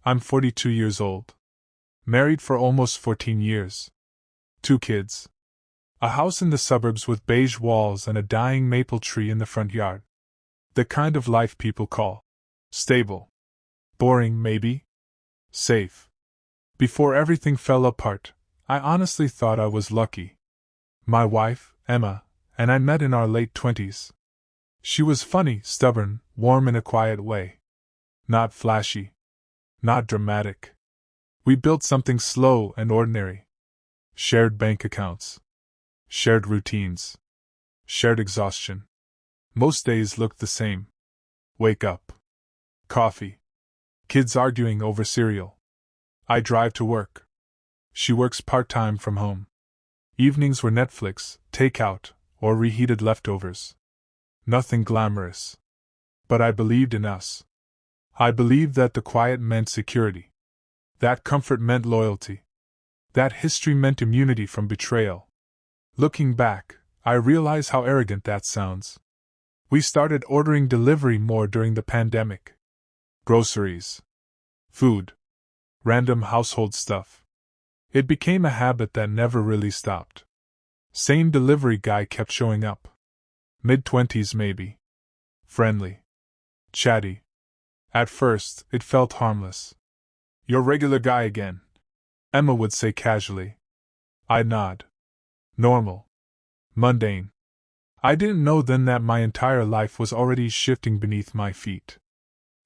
I'm 42 years old. Married for almost 14 years. 2 kids. A house in the suburbs with beige walls and a dying maple tree in the front yard. The kind of life people call stable. Boring, maybe? Safe. Before everything fell apart, I honestly thought I was lucky. My wife, Emma, and I met in our late 20s. She was funny, stubborn, warm in a quiet way. Not flashy. Not dramatic. We built something slow and ordinary. Shared bank accounts. Shared routines. Shared exhaustion. Most days looked the same. Wake up. Coffee. Kids arguing over cereal. I drive to work. She works part-time from home. Evenings were Netflix, takeout, or reheated leftovers. Nothing glamorous. But I believed in us. I believed that the quiet meant security. That comfort meant loyalty. That history meant immunity from betrayal. Looking back, I realize how arrogant that sounds. We started ordering delivery more during the pandemic. Groceries. Food. Random household stuff. It became a habit that never really stopped. Same delivery guy kept showing up. Mid-20s maybe. Friendly. Chatty. At first, it felt harmless. "Your regular guy again," Emma would say casually. I'd nod. Normal. Mundane. I didn't know then that my entire life was already shifting beneath my feet.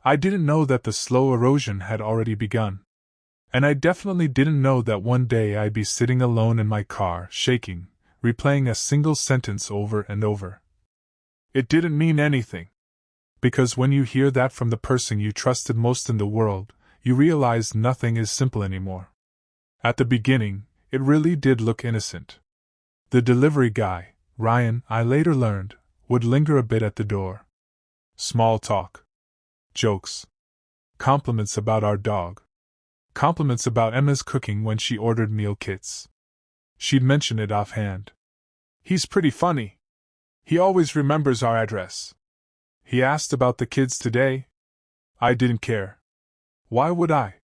I didn't know that the slow erosion had already begun. And I definitely didn't know that one day I'd be sitting alone in my car, shaking, replaying a single sentence over and over. It didn't mean anything. Because when you hear that from the person you trusted most in the world, you realize nothing is simple anymore. At the beginning, it really did look innocent. The delivery guy, Ryan, I later learned, would linger a bit at the door. Small talk. Jokes. Compliments about our dog. Compliments about Emma's cooking when she ordered meal kits. She'd mention it offhand. "He's pretty funny. He always remembers our address. He asked about the kids today." I didn't care. Why would I?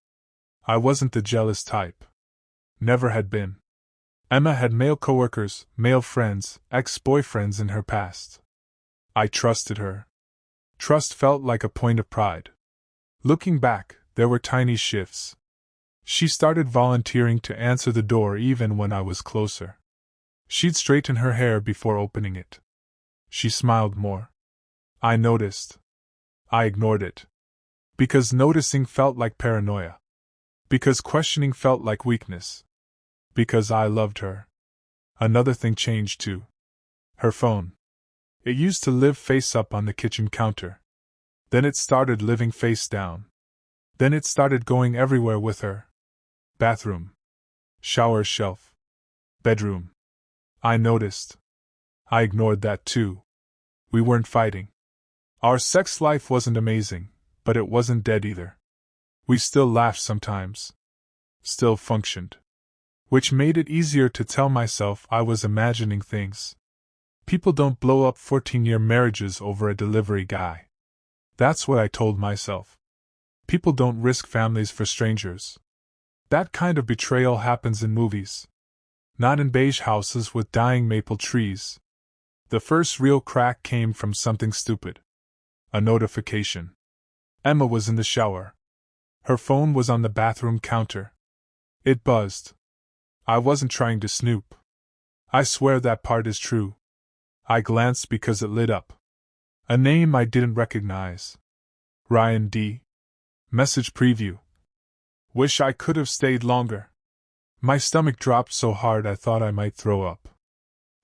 I wasn't the jealous type. Never had been. Emma had male coworkers, male friends, ex-boyfriends in her past. I trusted her. Trust felt like a point of pride. Looking back, there were tiny shifts. She started volunteering to answer the door even when I was closer. She'd straighten her hair before opening it. She smiled more. I noticed. I ignored it. Because noticing felt like paranoia. Because questioning felt like weakness. Because I loved her. Another thing changed too. Her phone. It used to live face up on the kitchen counter. Then it started living face down. Then it started going everywhere with her. Bathroom. Shower shelf. Bedroom. I noticed. I ignored that too. We weren't fighting. Our sex life wasn't amazing, but it wasn't dead either. We still laughed sometimes. Still functioned. Which made it easier to tell myself I was imagining things. People don't blow up 14-year marriages over a delivery guy. That's what I told myself. People don't risk families for strangers. That kind of betrayal happens in movies. Not in beige houses with dying maple trees. The first real crack came from something stupid. A notification. Emma was in the shower. Her phone was on the bathroom counter. It buzzed. I wasn't trying to snoop. I swear that part is true. I glanced because it lit up. A name I didn't recognize. Ryan D. Message preview. Wish I could have stayed longer. My stomach dropped so hard I thought I might throw up.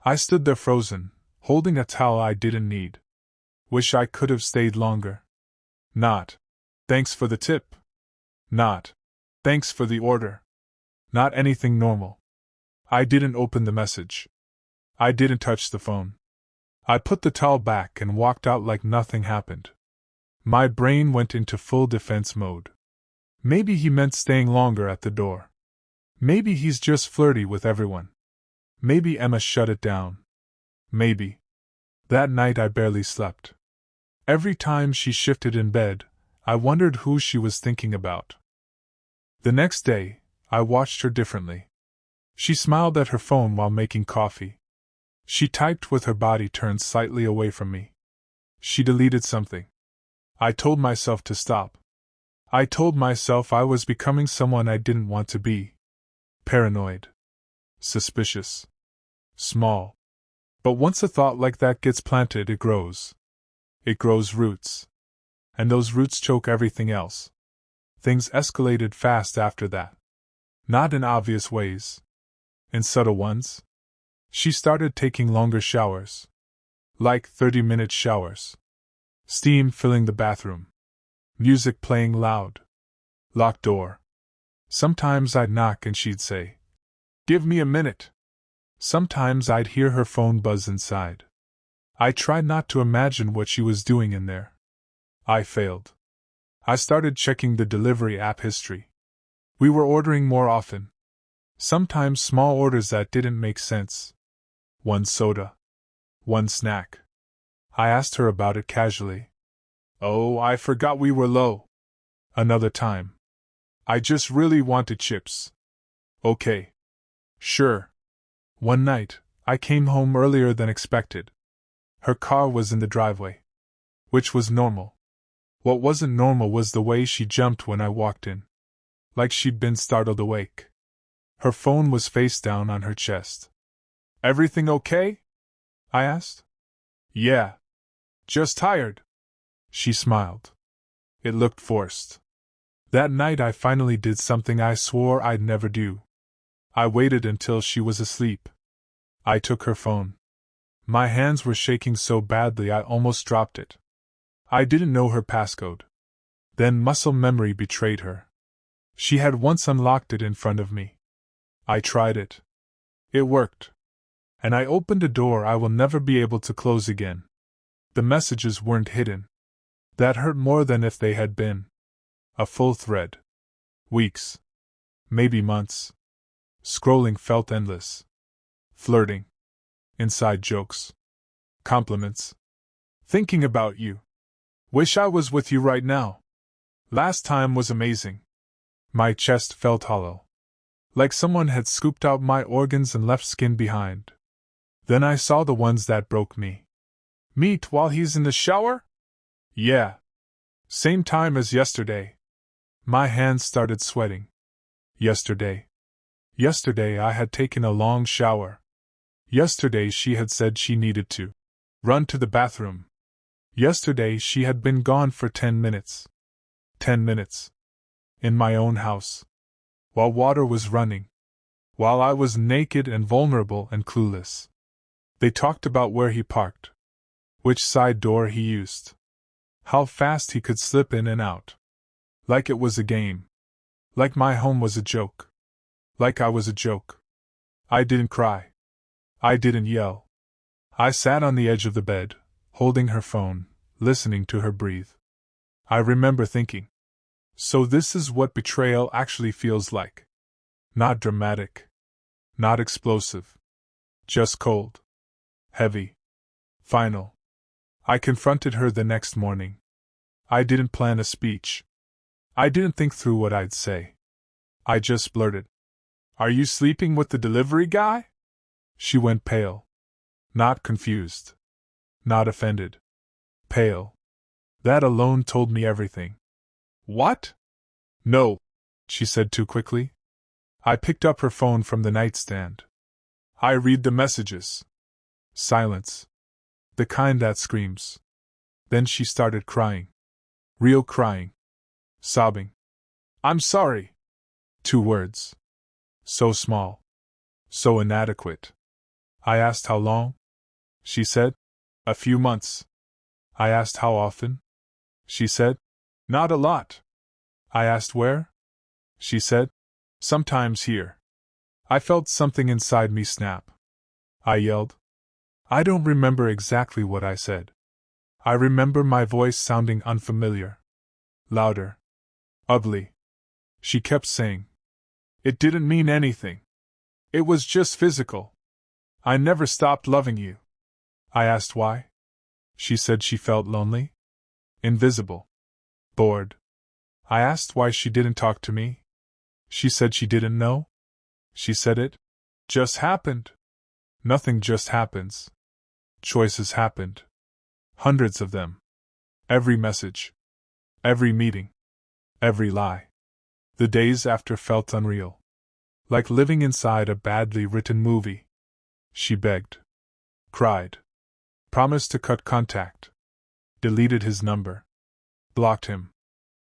I stood there frozen, holding a towel I didn't need. Wish I could have stayed longer. Not, "Thanks for the tip." Not, "Thanks for the order." Not anything normal. I didn't open the message. I didn't touch the phone. I put the towel back and walked out like nothing happened. My brain went into full defense mode. Maybe he meant staying longer at the door. Maybe he's just flirty with everyone. Maybe Emma shut it down. Maybe. That night I barely slept. Every time she shifted in bed, I wondered who she was thinking about. The next day, I watched her differently. She smiled at her phone while making coffee. She typed with her body turned slightly away from me. She deleted something. I told myself to stop. I told myself I was becoming someone I didn't want to be. Paranoid. Suspicious. Small. But once a thought like that gets planted, it grows. It grows roots. And those roots choke everything else. Things escalated fast after that. Not in obvious ways. In subtle ones. She started taking longer showers. Like 30-minute showers. Steam filling the bathroom. Music playing loud. Locked door. Sometimes I'd knock and she'd say, "Give me a minute." Sometimes I'd hear her phone buzz inside. I tried not to imagine what she was doing in there. I failed. I started checking the delivery app history. We were ordering more often. Sometimes small orders that didn't make sense. One soda. One snack. I asked her about it casually. "Oh, I forgot we were low." Another time. "I just really wanted chips." "Okay. Sure." One night, I came home earlier than expected. Her car was in the driveway. Which was normal. What wasn't normal was the way she jumped when I walked in. Like she'd been startled awake. Her phone was face down on her chest. "Everything okay?" I asked. "Yeah. Just tired." She smiled. It looked forced. That night I finally did something I swore I'd never do. I waited until she was asleep. I took her phone. My hands were shaking so badly I almost dropped it. I didn't know her passcode. Then muscle memory betrayed her. She had once unlocked it in front of me. I tried it. It worked. And I opened a door I will never be able to close again. The messages weren't hidden. That hurt more than if they had been. A full thread. Weeks. Maybe months. Scrolling felt endless. Flirting. Inside jokes. Compliments. Thinking about you. Wish I was with you right now. Last time was amazing. My chest felt hollow. Like someone had scooped out my organs and left skin behind. Then I saw the ones that broke me. "Meet while he's in the shower?" "Yeah. Same time as yesterday." My hands started sweating. Yesterday. Yesterday I had taken a long shower. Yesterday she had said she needed to run to the bathroom. Yesterday she had been gone for 10 minutes. 10 minutes. In my own house. While water was running. While I was naked and vulnerable and clueless. They talked about where he parked. Which side door he used. How fast he could slip in and out. Like it was a game. Like my home was a joke. Like I was a joke. I didn't cry. I didn't yell. I sat on the edge of the bed, holding her phone, listening to her breathe. I remember thinking, so this is what betrayal actually feels like. Not dramatic. Not explosive. Just cold. Heavy. Final. I confronted her the next morning. I didn't plan a speech. I didn't think through what I'd say. I just blurted, "Are you sleeping with the delivery guy?" She went pale. Not confused. Not offended. Pale. That alone told me everything. "What?" "No," she said too quickly. I picked up her phone from the nightstand. "I read the messages." Silence. The kind that screams. Then she started crying. Real crying. Sobbing. "I'm sorry." 2 words. So small. So inadequate. I asked how long. She said, "A few months." I asked how often. She said, "Not a lot." I asked where. She said, "Sometimes here." I felt something inside me snap. I yelled. I don't remember exactly what I said. I remember my voice sounding unfamiliar. Louder. Ugly. She kept saying, "It didn't mean anything. It was just physical. I never stopped loving you." I asked why. She said she felt lonely. Invisible. Bored. I asked why she didn't talk to me. She said she didn't know? She said it just happened. Nothing just happens. Choices happened. Hundreds of them. Every message. Every meeting. Every lie. The days after felt unreal. Like living inside a badly written movie. She begged. Cried. Promised to cut contact. Deleted his number. Blocked him.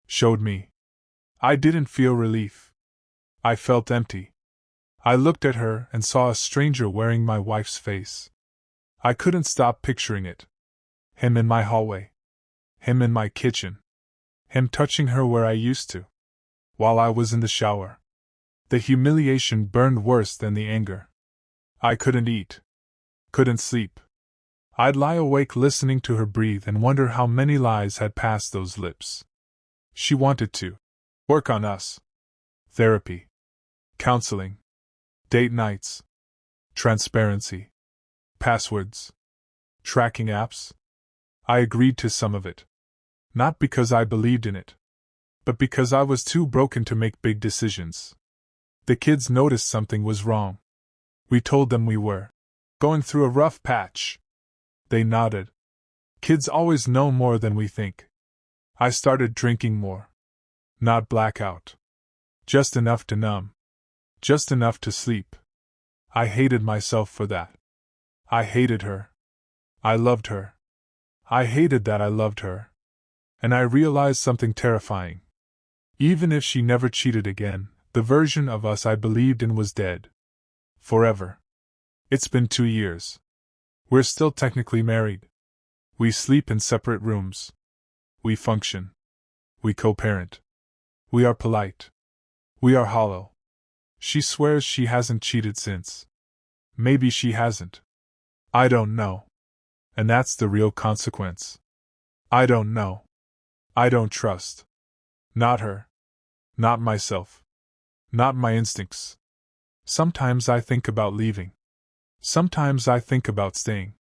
Showed me. I didn't feel relief. I felt empty. I looked at her and saw a stranger wearing my wife's face. I couldn't stop picturing it. Him in my hallway. Him in my kitchen. Him touching her where I used to. While I was in the shower. The humiliation burned worse than the anger. I couldn't eat. Couldn't sleep. I'd lie awake listening to her breathe and wonder how many lies had passed those lips. She wanted to work on us. Therapy. Counseling. Date nights. Transparency. Passwords. Tracking apps. I agreed to some of it. Not because I believed in it, but because I was too broken to make big decisions. The kids noticed something was wrong. We told them we were going through a rough patch. They nodded. Kids always know more than we think. I started drinking more. Not blackout. Just enough to numb. Just enough to sleep. I hated myself for that. I hated her. I loved her. I hated that I loved her. And I realized something terrifying. Even if she never cheated again, the version of us I believed in was dead. Forever. It's been 2 years. We're still technically married. We sleep in separate rooms. We function. We co-parent. We are polite. We are hollow. She swears she hasn't cheated since. Maybe she hasn't. I don't know. And that's the real consequence. I don't know. I don't trust. Not her. Not myself. Not my instincts. Sometimes I think about leaving. Sometimes I think about staying.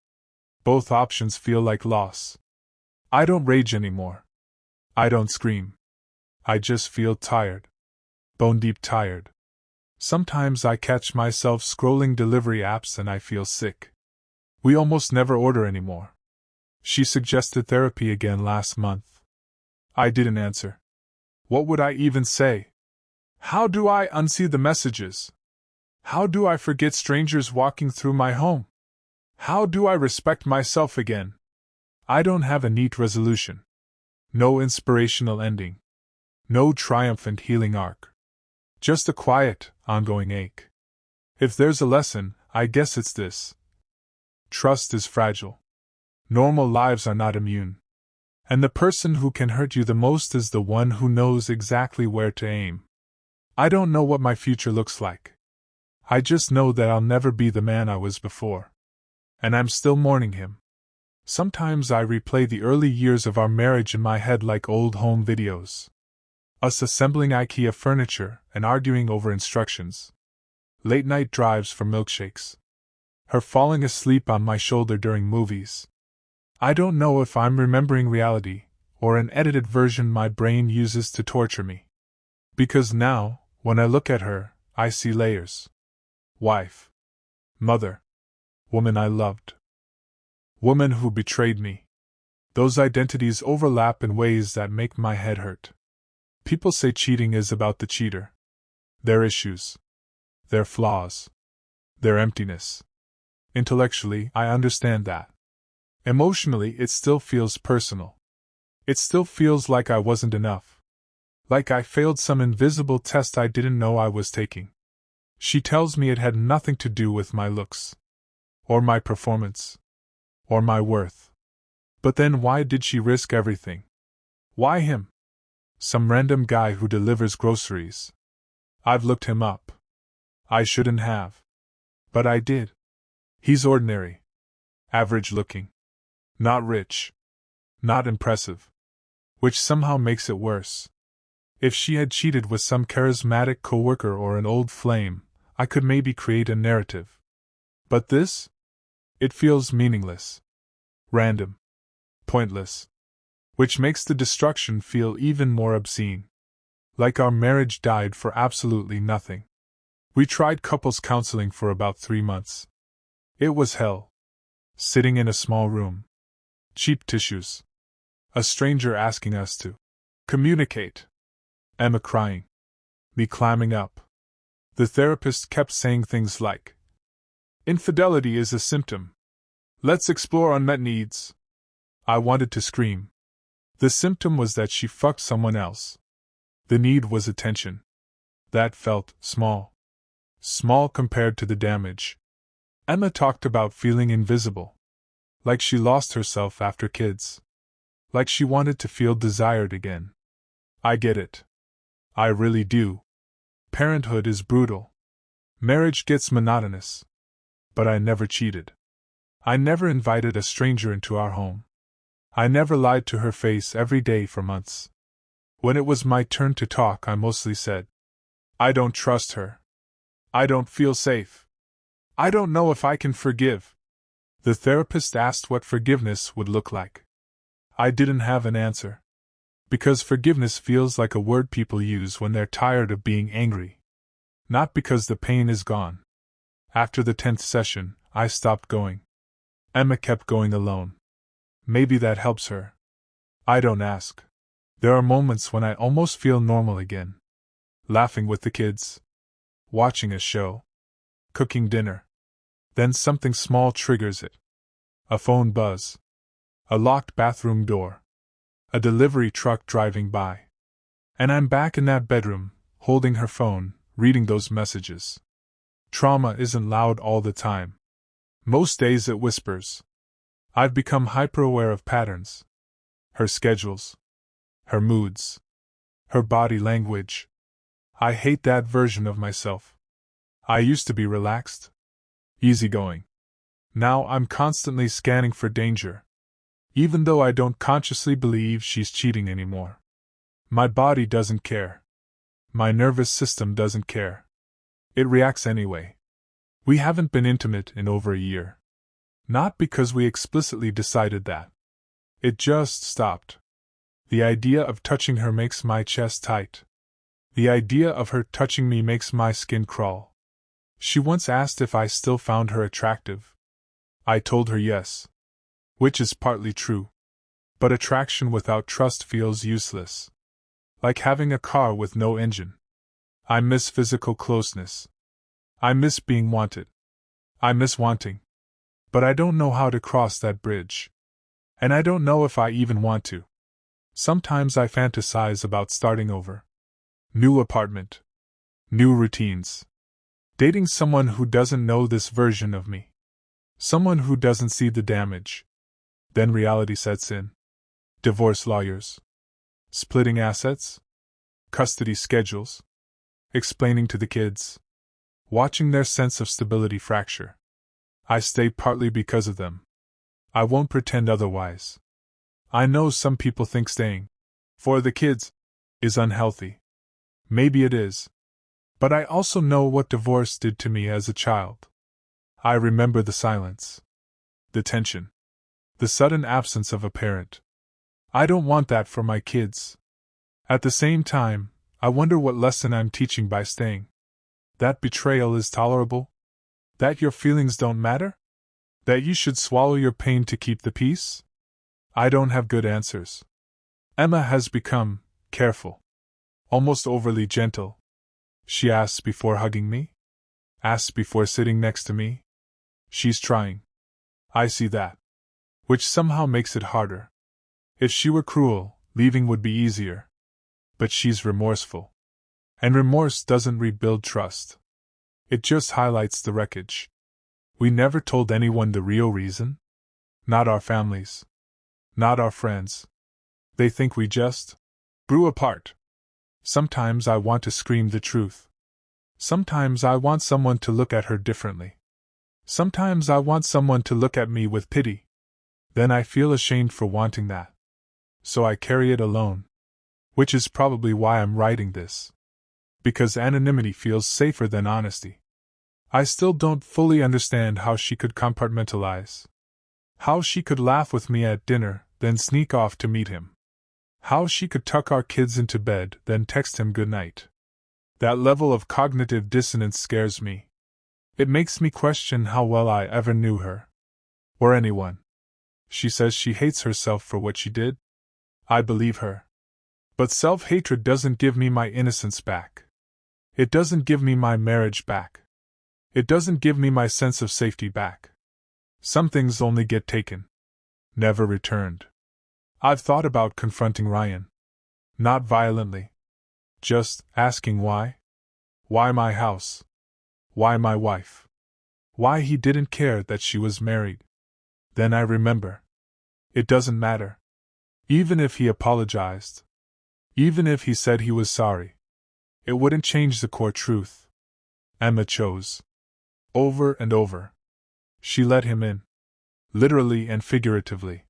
Both options feel like loss. I don't rage anymore. I don't scream. I just feel tired. Bone deep tired. Sometimes I catch myself scrolling delivery apps and I feel sick. We almost never order anymore. She suggested therapy again last month. I didn't answer. What would I even say? How do I unsee the messages? How do I forget strangers walking through my home? How do I respect myself again? I don't have a neat resolution. No inspirational ending. No triumphant healing arc. Just a quiet, ongoing ache. If there's a lesson, I guess it's this. Trust is fragile. Normal lives are not immune. And the person who can hurt you the most is the one who knows exactly where to aim. I don't know what my future looks like. I just know that I'll never be the man I was before. And I'm still mourning him. Sometimes I replay the early years of our marriage in my head like old home videos. Us assembling IKEA furniture and arguing over instructions. Late-night drives for milkshakes. Her falling asleep on my shoulder during movies. I don't know if I'm remembering reality, or an edited version my brain uses to torture me. Because now, when I look at her, I see layers. Wife. Mother. Woman I loved. Woman who betrayed me. Those identities overlap in ways that make my head hurt. People say cheating is about the cheater. Their issues. Their flaws. Their emptiness. Intellectually, I understand that. Emotionally, it still feels personal. It still feels like I wasn't enough. Like I failed some invisible test I didn't know I was taking. She tells me it had nothing to do with my looks. Or my performance. Or my worth. But then why did she risk everything? Why him? Some random guy who delivers groceries. I've looked him up. I shouldn't have. But I did. He's ordinary. Average looking. Not rich. Not impressive. Which somehow makes it worse. If she had cheated with some charismatic coworker or an old flame, I could maybe create a narrative. But this? It feels meaningless. Random. Pointless. Which makes the destruction feel even more obscene. Like our marriage died for absolutely nothing. We tried couples counseling for about 3 months. It was hell. Sitting in a small room. Cheap tissues. A stranger asking us to communicate. Emma crying. Me climbing up. The therapist kept saying things like, "Infidelity is a symptom. Let's explore unmet needs." I wanted to scream. The symptom was that she fucked someone else. The need was attention. That felt small. Small compared to the damage. Emma talked about feeling invisible. Like she lost herself after kids. Like she wanted to feel desired again. I get it. I really do. Parenthood is brutal. Marriage gets monotonous. But I never cheated. I never invited a stranger into our home. I never lied to her face every day for months. When it was my turn to talk, I mostly said, "I don't trust her. I don't feel safe. I don't know if I can forgive." The therapist asked what forgiveness would look like. I didn't have an answer. Because forgiveness feels like a word people use when they're tired of being angry. Not because the pain is gone. After the 10th session, I stopped going. Emma kept going alone. Maybe that helps her. I don't ask. There are moments when I almost feel normal again. Laughing with the kids. Watching a show. Cooking dinner. Then something small triggers it. A phone buzz. A locked bathroom door. A delivery truck driving by. And I'm back in that bedroom, holding her phone, reading those messages. Trauma isn't loud all the time. Most days it whispers. I've become hyper-aware of patterns. Her schedules. Her moods. Her body language. I hate that version of myself. I used to be relaxed. Easygoing. Now I'm constantly scanning for danger. Even though I don't consciously believe she's cheating anymore. My body doesn't care. My nervous system doesn't care. It reacts anyway. We haven't been intimate in over a year. Not because we explicitly decided that. It just stopped. The idea of touching her makes my chest tight. The idea of her touching me makes my skin crawl. She once asked if I still found her attractive. I told her yes. Which is partly true. But attraction without trust feels useless. Like having a car with no engine. I miss physical closeness. I miss being wanted. I miss wanting. But I don't know how to cross that bridge. And I don't know if I even want to. Sometimes I fantasize about starting over. New apartment. New routines. Dating someone who doesn't know this version of me. Someone who doesn't see the damage. Then reality sets in. Divorce lawyers. Splitting assets. Custody schedules. Explaining to the kids. Watching their sense of stability fracture. I stay partly because of them. I won't pretend otherwise. I know some people think staying, for the kids, is unhealthy. Maybe it is. But I also know what divorce did to me as a child. I remember the silence. The tension. The sudden absence of a parent. I don't want that for my kids. At the same time, I wonder what lesson I'm teaching by staying. That betrayal is tolerable? That your feelings don't matter? That you should swallow your pain to keep the peace? I don't have good answers. Emma has become careful. Almost overly gentle. She asks before hugging me? Asks before sitting next to me? She's trying. I see that. Which somehow makes it harder. If she were cruel, leaving would be easier. But she's remorseful. And remorse doesn't rebuild trust. It just highlights the wreckage. We never told anyone the real reason. Not our families. Not our friends. They think we just grew apart. Sometimes I want to scream the truth. Sometimes I want someone to look at her differently. Sometimes I want someone to look at me with pity. Then I feel ashamed for wanting that. So I carry it alone. Which is probably why I'm writing this. Because anonymity feels safer than honesty. I still don't fully understand how she could compartmentalize. How she could laugh with me at dinner, then sneak off to meet him. How she could tuck our kids into bed, then text him goodnight. That level of cognitive dissonance scares me. It makes me question how well I ever knew her. Or anyone. She says she hates herself for what she did. I believe her. But self-hatred doesn't give me my innocence back. It doesn't give me my marriage back. It doesn't give me my sense of safety back. Some things only get taken. Never returned. I've thought about confronting Ryan. Not violently. Just asking why. Why my house? Why my wife? Why he didn't care that she was married. Then I remember. It doesn't matter. Even if he apologized. Even if he said he was sorry. It wouldn't change the core truth. Emma chose. Over and over. She let him in. Literally and figuratively.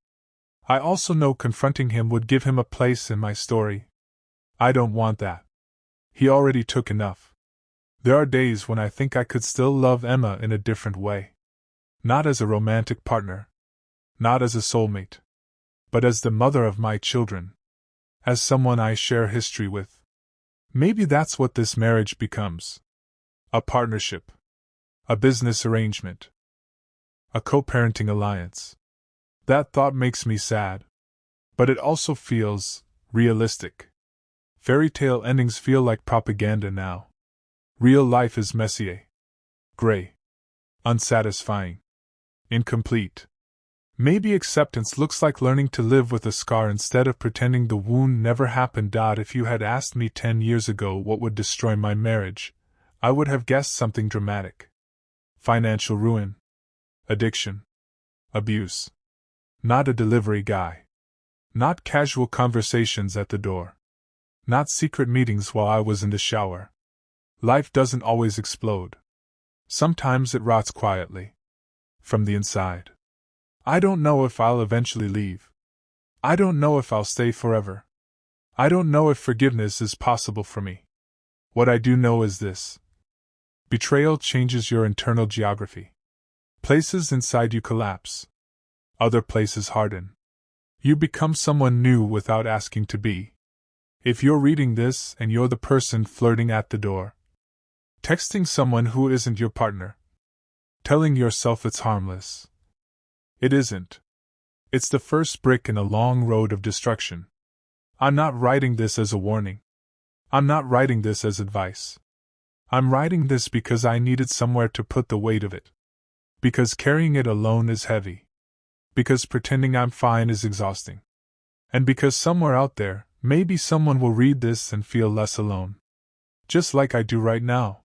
I also know confronting him would give him a place in my story. I don't want that. He already took enough. There are days when I think I could still love Emma in a different way. Not as a romantic partner. Not as a soulmate. But as the mother of my children. As someone I share history with. Maybe that's what this marriage becomes. A partnership. A business arrangement. A co-parenting alliance. That thought makes me sad. But it also feels realistic. Fairy tale endings feel like propaganda now. Real life is messy. Gray. Unsatisfying. Incomplete. Maybe acceptance looks like learning to live with a scar instead of pretending the wound never happened. If you had asked me 10 years ago what would destroy my marriage, I would have guessed something dramatic. Financial ruin. Addiction. Abuse. Not a delivery guy. Not casual conversations at the door. Not secret meetings while I was in the shower. Life doesn't always explode. Sometimes it rots quietly. From the inside. I don't know if I'll eventually leave. I don't know if I'll stay forever. I don't know if forgiveness is possible for me. What I do know is this. Betrayal changes your internal geography. Places inside you collapse. Other places harden. You become someone new without asking to be. If you're reading this and you're the person flirting at the door, texting someone who isn't your partner, telling yourself it's harmless. It isn't. It's the first brick in a long road of destruction. I'm not writing this as a warning. I'm not writing this as advice. I'm writing this because I needed somewhere to put the weight of it. Because carrying it alone is heavy. Because pretending I'm fine is exhausting. And because somewhere out there, maybe someone will read this and feel less alone. Just like I do right now.